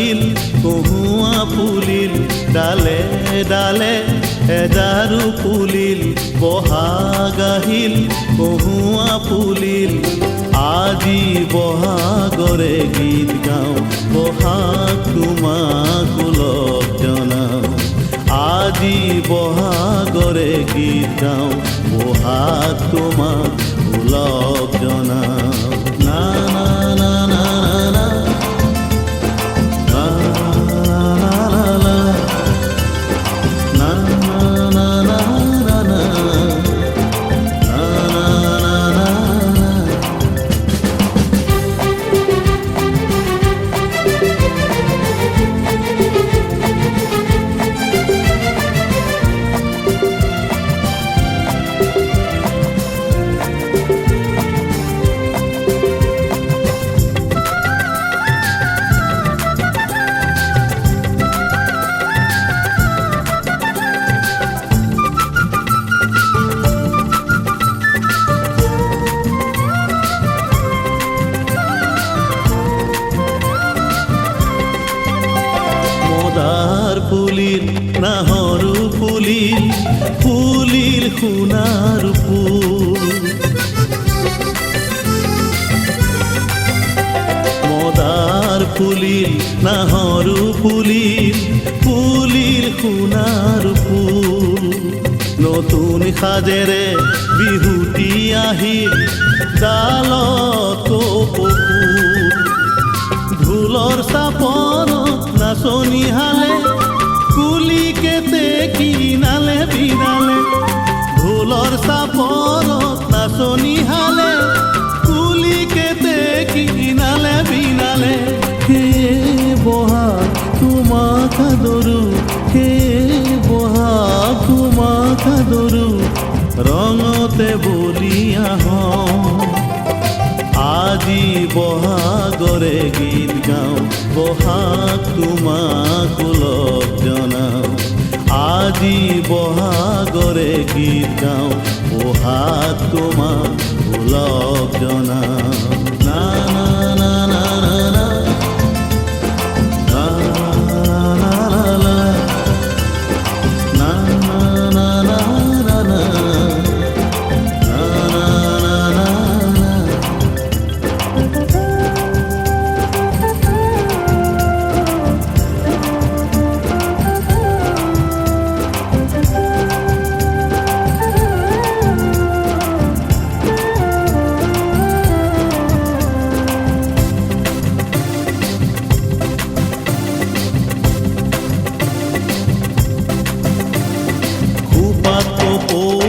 গাহিল কহুৱা ফুলিল ডালে ডালে এজাৰু ফুলিল বহাগ আহিল কহুৱা ফুলিল আজি বহাগৰে গীত গাওঁ বহাগ তোমাক লগ জনাওঁ আজি বহাগৰে গীত গাওঁ বহাগ তোমাক লগ জনাওঁ না না না না না ফুলিল নাহৰু ফুলিল ফুলিল সোণাৰ ফুল মদাৰ ফুলিল নাহৰু ফুলিল ফুলিল সোণাৰ ফুল নতুন সাজেৰে বিহুতি আহিল ডালত কপৌফুল ঢোলৰ চাপনত নাচনি হালে কুলি কেতে কিনালে বিনালে ঢোলৰ চাপৰত নাচনি হালে কুলি কেতে কিনালে বিনালে হে বহাগ তোমাক আদৰো হে বহাগ তোমাক আদৰো ৰঙতে বলি আহোঁ আজি বহাগৰে গীত গাওঁ বহাগ তোমাক লগ জনাওঁ আজি বহাগৰে গীত গাওঁ বহাগ তোমাক লগ জনাওঁ না না না না না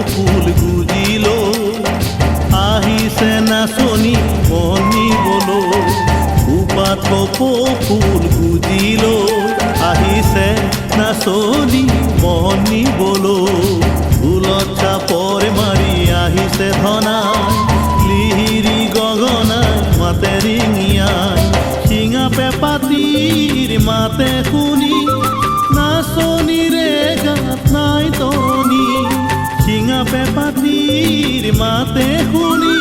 ফুল গুজিল আহিছে নাচনি মনিবলো খোপাত কপৌ ফুল গুজিল আহিছে নাচনি মনিবলো ফুলত চাপৰে মাৰি আহিছে ধনাই লিহিৰি গগনাই মাতে ৰিঙিয়াই চিঙা পেপাতিৰ মাতে শুনি নাচনিৰে গাত নাই তৰণি চিঙা পেপাতিৰ মাতে শুনি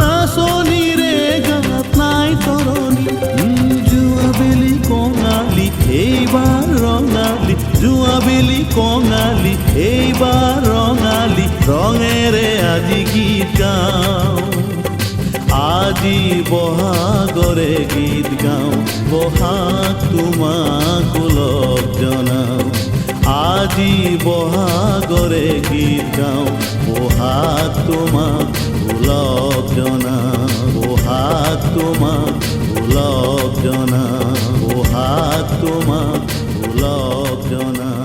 নাচনিৰে গাত নাই তৰণি যোৱাবেলি কঙালী এইবাৰ ৰঙালী যোৱাবেলি কঙালী এইবাৰ ৰঙালী ৰঙেৰে আজি গীত গাওঁ আজি বহাগৰে গীত গাওঁ বহাগ তোমাক লগ জনাওঁ আজি বহাগৰে গীত গাওঁ বহাগ তোমাক লগ জনাওঁ বহাগ তোমাক লগ জনাওঁ বহাগ তোমাক লগ জনাওঁ